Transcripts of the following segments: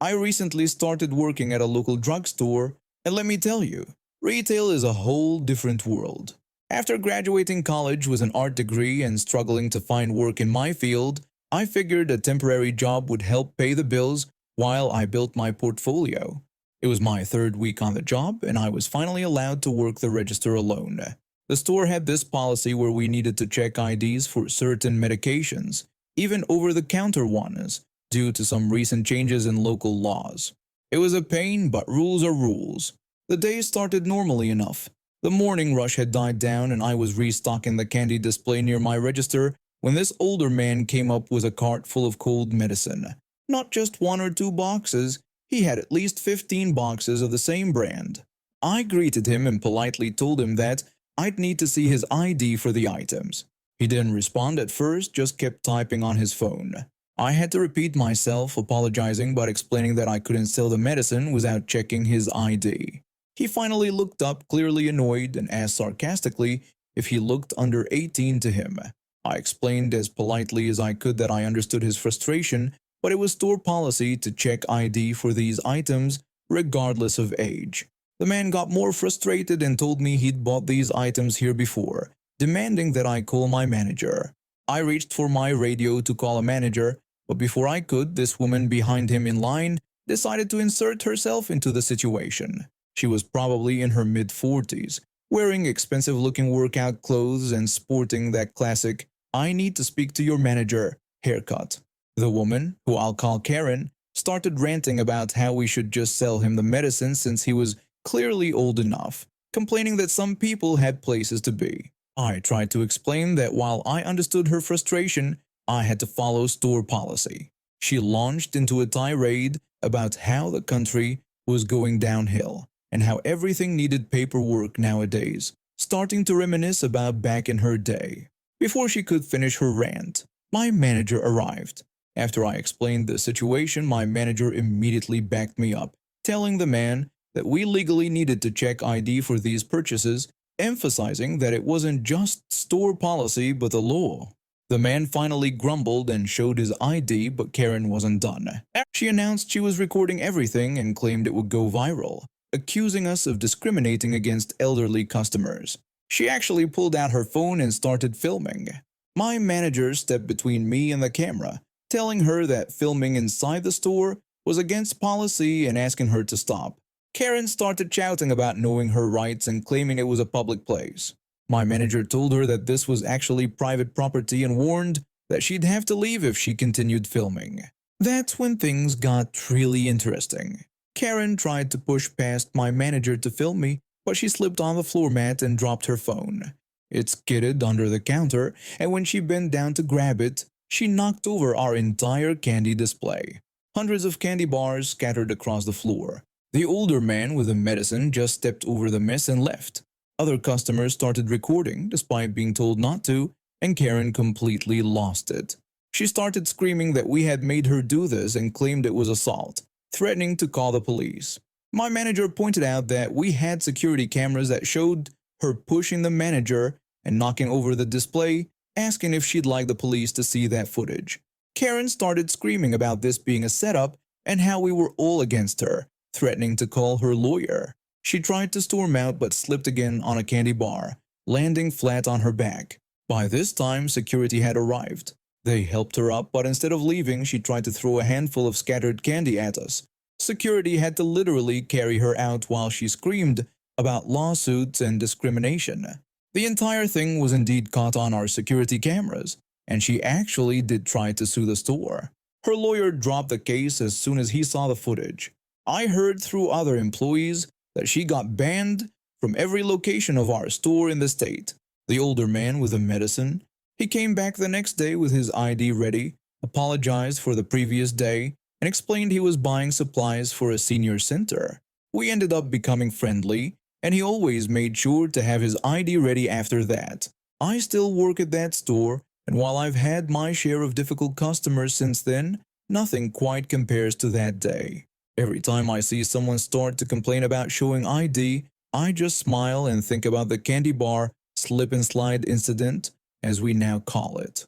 I recently started working at a local drugstore, and let me tell you, retail is a whole different world. After graduating college with an art degree and struggling to find work in my field, I figured a temporary job would help pay the bills while I built my portfolio. It was my third week on the job, and I was finally allowed to work the register alone. The store had this policy where we needed to check IDs for certain medications, even over-the-counter ones, due to some recent changes in local laws. It was a pain, but rules are rules. The day started normally enough. The morning rush had died down and I was restocking the candy display near my register when this older man came up with a cart full of cold medicine. Not just one or two boxes, he had at least 15 boxes of the same brand. I greeted him and politely told him that I'd need to see his ID for the items. He didn't respond at first, just kept typing on his phone. I had to repeat myself, apologizing but explaining that I couldn't sell the medicine without checking his ID. He finally looked up, clearly annoyed, and asked sarcastically if he looked under 18 to him. I explained as politely as I could that I understood his frustration, but it was store policy to check ID for these items regardless of age. The man got more frustrated and told me he'd bought these items here before, demanding that I call my manager. I reached for my radio to call a manager, but before I could, this woman behind him in line decided to insert herself into the situation. She was probably in her mid-40s, wearing expensive-looking workout clothes and sporting that classic "I need to speak to your manager" haircut. The woman, who I'll call Karen, started ranting about how we should just sell him the medicine since he was clearly old enough, complaining that some people had places to be. I tried to explain that while I understood her frustration, I had to follow store policy. She launched into a tirade about how the country was going downhill and how everything needed paperwork nowadays, starting to reminisce about back in her day. Before she could finish her rant, my manager arrived. After I explained the situation, my manager immediately backed me up, telling the man that we legally needed to check ID for these purchases, emphasizing that it wasn't just store policy but the law. The man finally grumbled and showed his ID, but Karen wasn't done. She announced she was recording everything and claimed it would go viral, accusing us of discriminating against elderly customers. She actually pulled out her phone and started filming. My manager stepped between me and the camera, telling her that filming inside the store was against policy and asking her to stop. Karen started shouting about knowing her rights and claiming it was a public place. My manager told her that this was actually private property and warned that she'd have to leave if she continued filming. That's when things got really interesting. Karen tried to push past my manager to film me, but she slipped on the floor mat and dropped her phone. It skidded under the counter, and when she bent down to grab it, she knocked over our entire candy display. Hundreds of candy bars scattered across the floor. The older man with the medicine just stepped over the mess and left. Other customers started recording despite being told not to, and Karen completely lost it. She started screaming that we had made her do this and claimed it was assault, threatening to call the police. My manager pointed out that we had security cameras that showed her pushing the manager and knocking over the display, asking if she'd like the police to see that footage. Karen started screaming about this being a setup and how we were all against her, threatening to call her lawyer. She tried to storm out but slipped again on a candy bar, landing flat on her back. By this time, security had arrived. They helped her up, but instead of leaving, she tried to throw a handful of scattered candy at us. Security had to literally carry her out while she screamed about lawsuits and discrimination. The entire thing was indeed caught on our security cameras, and she actually did try to sue the store. Her lawyer dropped the case as soon as he saw the footage. I heard through other employees that she got banned from every location of our store in the state. The older man with the medicine, he came back the next day with his ID ready, apologized for the previous day, and explained he was buying supplies for a senior center. We ended up becoming friendly, and he always made sure to have his ID ready after that. I still work at that store, and while I've had my share of difficult customers since then, nothing quite compares to that day. Every time I see someone start to complain about showing ID, I just smile and think about the candy bar slip and slide incident, as we now call it.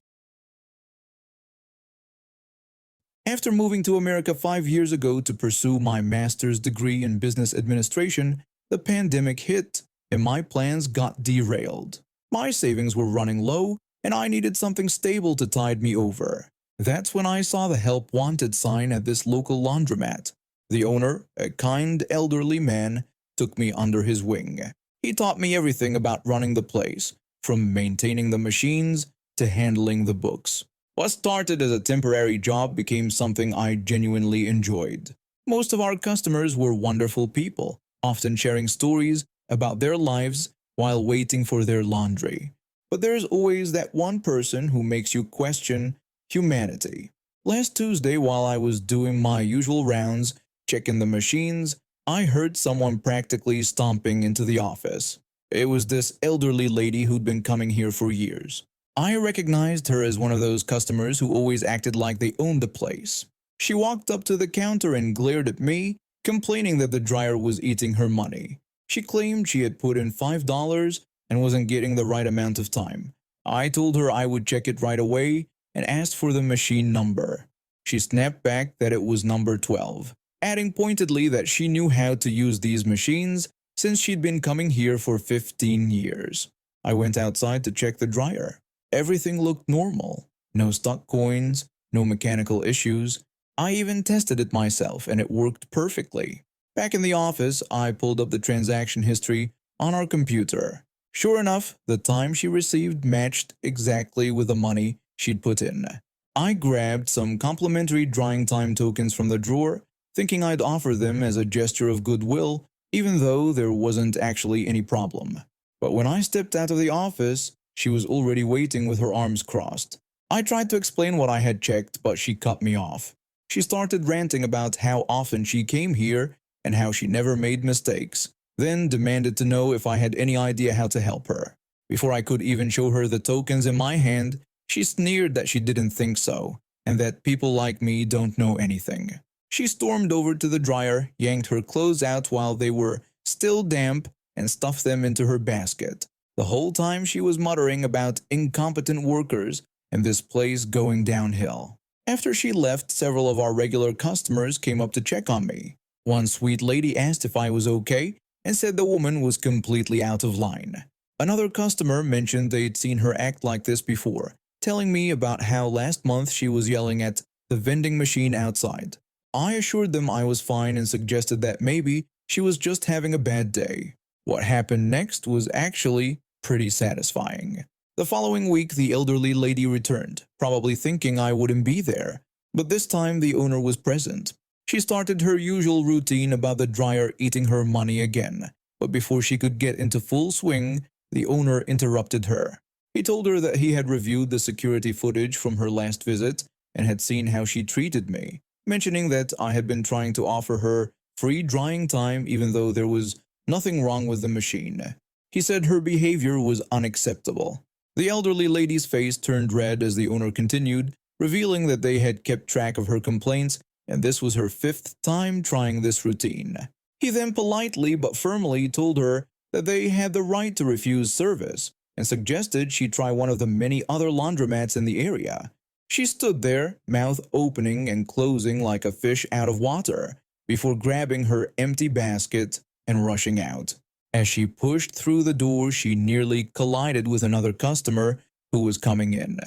After moving to America 5 years ago to pursue my master's degree in business administration, the pandemic hit and my plans got derailed. My savings were running low and I needed something stable to tide me over. That's when I saw the help wanted sign at this local laundromat. The owner, a kind elderly man, took me under his wing. He taught me everything about running the place, from maintaining the machines to handling the books. What started as a temporary job became something I genuinely enjoyed. Most of our customers were wonderful people, often sharing stories about their lives while waiting for their laundry. But there's always that one person who makes you question humanity. Last Tuesday, while I was doing my usual rounds, checking the machines, I heard someone practically stomping into the office. It was this elderly lady who'd been coming here for years. I recognized her as one of those customers who always acted like they owned the place. She walked up to the counter and glared at me, complaining that the dryer was eating her money. She claimed she had put in $5 and wasn't getting the right amount of time. I told her I would check it right away and asked for the machine number. She snapped back that it was number 12, adding pointedly that she knew how to use these machines since she'd been coming here for 15 years. I went outside to check the dryer. Everything looked normal. No stuck coins, no mechanical issues. I even tested it myself and it worked perfectly. Back in the office, I pulled up the transaction history on our computer. Sure enough, the time she received matched exactly with the money she'd put in. I grabbed some complimentary drying time tokens from the drawer, thinking I'd offer them as a gesture of goodwill, even though there wasn't actually any problem. But when I stepped out of the office, she was already waiting with her arms crossed. I tried to explain what I had checked, but she cut me off. She started ranting about how often she came here and how she never made mistakes, then demanded to know if I had any idea how to help her. Before I could even show her the tokens in my hand, she sneered that she didn't think so, and that people like me don't know anything. She stormed over to the dryer, yanked her clothes out while they were still damp, and stuffed them into her basket. The whole time she was muttering about incompetent workers and this place going downhill. After she left, several of our regular customers came up to check on me. One sweet lady asked if I was okay and said the woman was completely out of line. Another customer mentioned they'd seen her act like this before, telling me about how last month she was yelling at the vending machine outside. I assured them I was fine and suggested that maybe she was just having a bad day. What happened next was actually pretty satisfying. The following week, the elderly lady returned, probably thinking I wouldn't be there, but this time the owner was present. She started her usual routine about the dryer eating her money again, but before she could get into full swing, the owner interrupted her. He told her that he had reviewed the security footage from her last visit and had seen how she treated me, mentioning that I had been trying to offer her free drying time even though there was nothing wrong with the machine. He said her behavior was unacceptable. The elderly lady's face turned red as the owner continued, revealing that they had kept track of her complaints and this was her 5th time trying this routine. He then politely but firmly told her that they had the right to refuse service and suggested she try one of the many other laundromats in the area. She stood there, mouth opening and closing like a fish out of water, before grabbing her empty basket and rushing out. As she pushed through the door, she nearly collided with another customer who was coming in.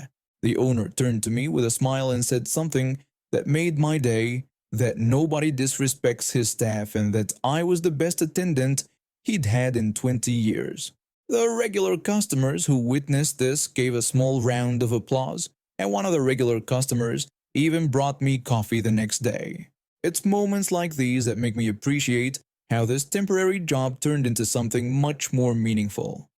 The owner turned to me with a smile and said something that made my day, that nobody disrespects his staff and that I was the best attendant he'd had in 20 years. The regular customers who witnessed this gave a small round of applause, and one of the regular customers even brought me coffee the next day. It's moments like these that make me appreciate how this temporary job turned into something much more meaningful.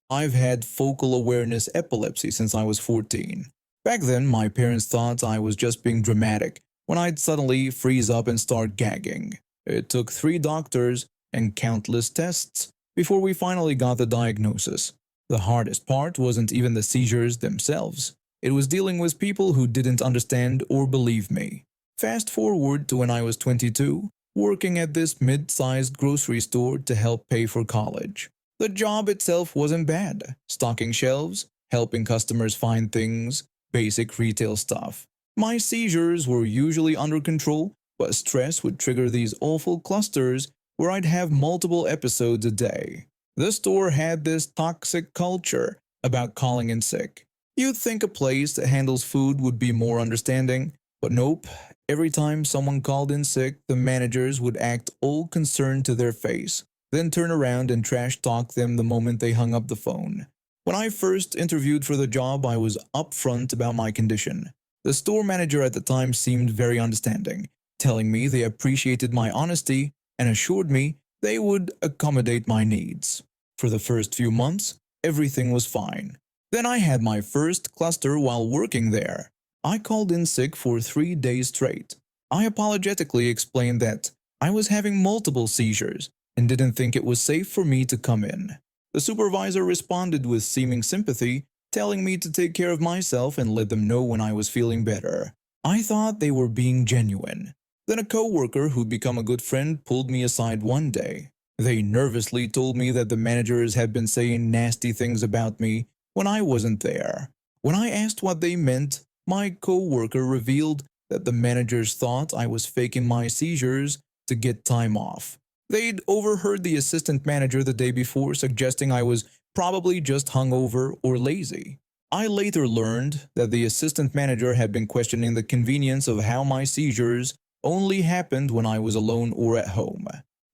I've had focal awareness epilepsy since I was 14. Back then, my parents thought I was just being dramatic when I'd suddenly freeze up and start gagging. It took 3 doctors and countless tests before we finally got the diagnosis. The hardest part wasn't even the seizures themselves. It was dealing with people who didn't understand or believe me. Fast forward to when I was 22, working at this mid-sized grocery store to help pay for college. The job itself wasn't bad. Stocking shelves, helping customers find things, basic retail stuff. My seizures were usually under control, but stress would trigger these awful clusters where I'd have multiple episodes a day. The store had this toxic culture about calling in sick. You'd think a place that handles food would be more understanding, but nope. Every time someone called in sick, the managers would act all concerned to their face, then turn around and trash talk them the moment they hung up the phone. When I first interviewed for the job, I was upfront about my condition. The store manager at the time seemed very understanding, telling me they appreciated my honesty and assured me they would accommodate my needs. For the first few months, everything was fine. Then I had my first cluster while working there. I called in sick for 3 days straight. I apologetically explained that I was having multiple seizures and didn't think it was safe for me to come in. The supervisor responded with seeming sympathy, telling me to take care of myself and let them know when I was feeling better. I thought they were being genuine. Then a coworker who'd become a good friend pulled me aside one day. They nervously told me that the managers had been saying nasty things about me when I wasn't there. When I asked what they meant, my coworker revealed that the managers thought I was faking my seizures to get time off. They'd overheard the assistant manager the day before suggesting I was probably just hungover or lazy. I later learned that the assistant manager had been questioning the convenience of how my seizures only happened when I was alone or at home.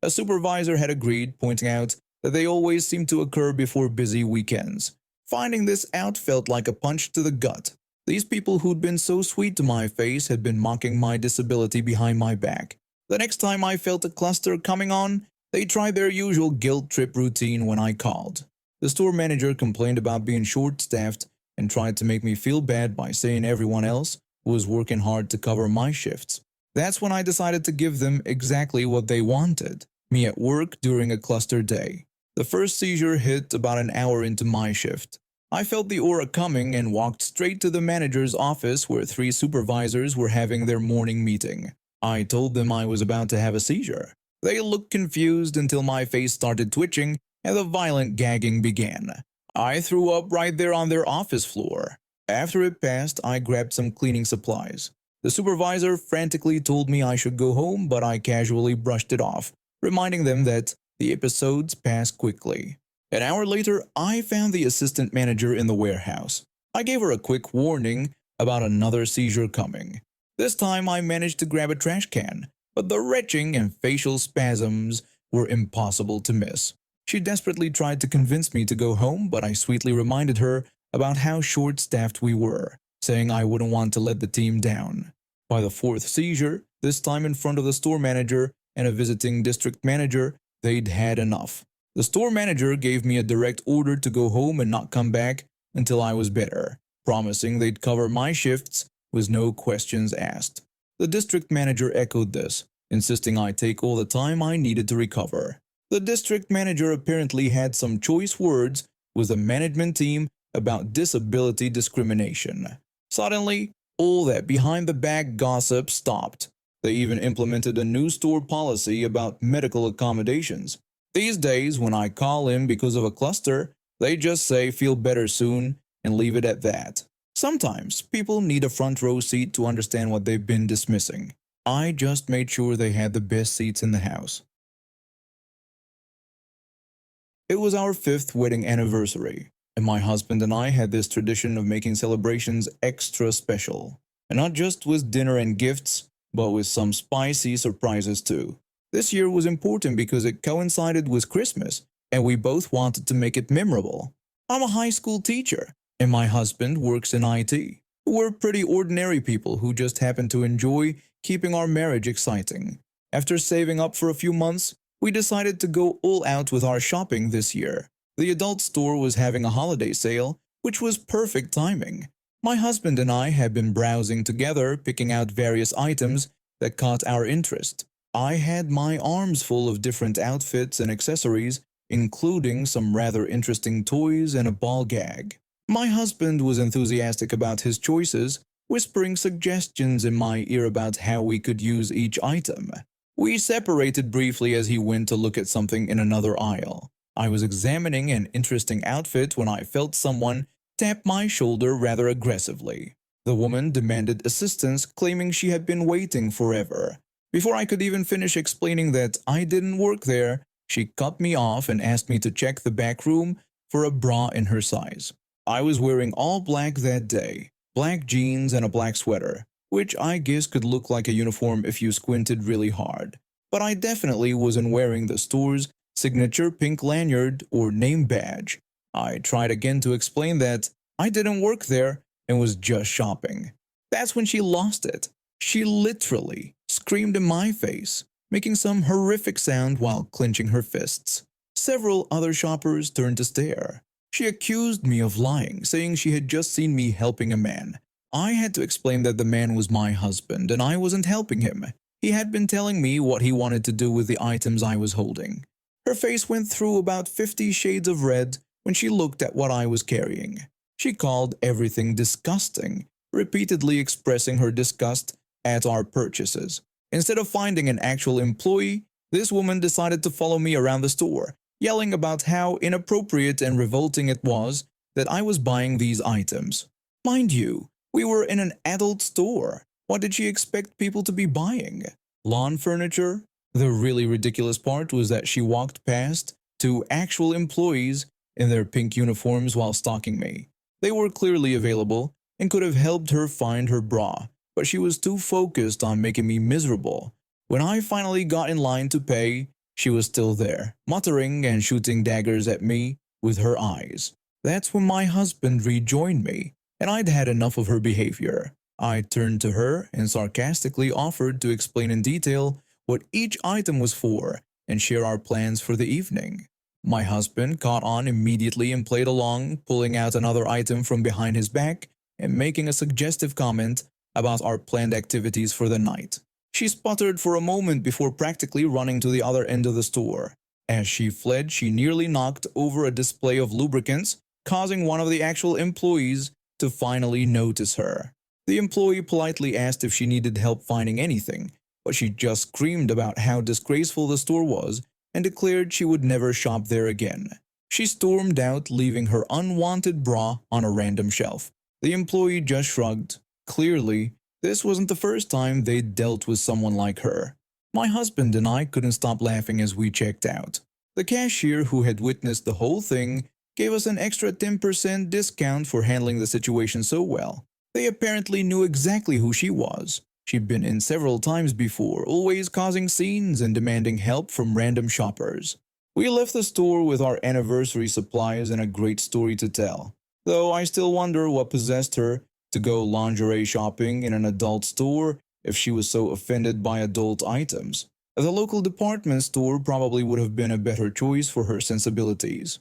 A supervisor had agreed, pointing out that they always seemed to occur before busy weekends. Finding this out felt like a punch to the gut. These people who'd been so sweet to my face had been mocking my disability behind my back. The next time I felt a cluster coming on, they tried their usual guilt trip routine when I called. The store manager complained about being short-staffed and tried to make me feel bad by saying everyone else was working hard to cover my shifts. That's when I decided to give them exactly what they wanted, me at work during a cluster day. The first seizure hit about an hour into my shift. I felt the aura coming and walked straight to the manager's office where 3 supervisors were having their morning meeting. I told them I was about to have a seizure. They looked confused until my face started twitching and the violent gagging began. I threw up right there on their office floor. After it passed, I grabbed some cleaning supplies. The supervisor frantically told me I should go home, but I casually brushed it off, reminding them that the episodes pass quickly. An hour later, I found the assistant manager in the warehouse. I gave her a quick warning about another seizure coming. This time I managed to grab a trash can, but the retching and facial spasms were impossible to miss. She desperately tried to convince me to go home, but I sweetly reminded her about how short-staffed we were, saying I wouldn't want to let the team down. By the 4th seizure, this time in front of the store manager and a visiting district manager, they'd had enough. The store manager gave me a direct order to go home and not come back until I was better, promising they'd cover my shifts with no questions asked. The district manager echoed this, insisting I take all the time I needed to recover. The district manager apparently had some choice words with the management team about disability discrimination. Suddenly, all that behind-the-back gossip stopped. They even implemented a new store policy about medical accommodations. These days, when I call in because of a cluster, they just say feel better soon and leave it at that. Sometimes, people need a front row seat to understand what they've been dismissing. I just made sure they had the best seats in the house. It was our 5th wedding anniversary, and my husband and I had this tradition of making celebrations extra special. And not just with dinner and gifts, but with some spicy surprises too. This year was important because it coincided with Christmas, and we both wanted to make it memorable. I'm a high school teacher, and my husband works in IT. We're pretty ordinary people who just happen to enjoy keeping our marriage exciting. After saving up for a few months, we decided to go all out with our shopping this year. The adult store was having a holiday sale, which was perfect timing. My husband and I had been browsing together, picking out various items that caught our interest. I had my arms full of different outfits and accessories, including some rather interesting toys and a ball gag. My husband was enthusiastic about his choices, whispering suggestions in my ear about how we could use each item. We separated briefly as he went to look at something in another aisle. I was examining an interesting outfit when I felt someone tap my shoulder rather aggressively. The woman demanded assistance, claiming she had been waiting forever. Before I could even finish explaining that I didn't work there, she cut me off and asked me to check the back room for a bra in her size. I was wearing all black that day, black jeans and a black sweater, which I guess could look like a uniform if you squinted really hard. But I definitely wasn't wearing the store's signature pink lanyard or name badge. I tried again to explain that I didn't work there and was just shopping. That's when she lost it. She literally screamed in my face, making some horrific sound while clenching her fists. Several other shoppers turned to stare. She accused me of lying, saying she had just seen me helping a man. I had to explain that the man was my husband and I wasn't helping him. He had been telling me what he wanted to do with the items I was holding. Her face went through about 50 shades of red when she looked at what I was carrying. She called everything disgusting, repeatedly expressing her disgust at our purchases. Instead of finding an actual employee, this woman decided to follow me around the store, yelling about how inappropriate and revolting it was that I was buying these items. Mind you, we were in an adult store. What did she expect people to be buying? Lawn furniture? The really ridiculous part was that she walked past two actual employees in their pink uniforms while stalking me. They were clearly available and could have helped her find her bra, but she was too focused on making me miserable. When I finally got in line to pay, she was still there, muttering and shooting daggers at me with her eyes. That's when my husband rejoined me, and I'd had enough of her behavior. I turned to her and sarcastically offered to explain in detail what each item was for and share our plans for the evening. My husband caught on immediately and played along, pulling out another item from behind his back and making a suggestive comment about our planned activities for the night. She sputtered for a moment before practically running to the other end of the store. As she fled, she nearly knocked over a display of lubricants, causing one of the actual employees to finally notice her. The employee politely asked if she needed help finding anything, but she just screamed about how disgraceful the store was and declared she would never shop there again. She stormed out, leaving her unwanted bra on a random shelf. The employee just shrugged. Clearly, this wasn't the first time they'd dealt with someone like her. My husband and I couldn't stop laughing as we checked out. The cashier, who had witnessed the whole thing, gave us an extra 10% discount for handling the situation so well. They apparently knew exactly who she was. She'd been in several times before, always causing scenes and demanding help from random shoppers. We left the store with our anniversary supplies and a great story to tell, though I still wonder what possessed her to go lingerie shopping in an adult store if she was so offended by adult items. The local department store probably would have been a better choice for her sensibilities.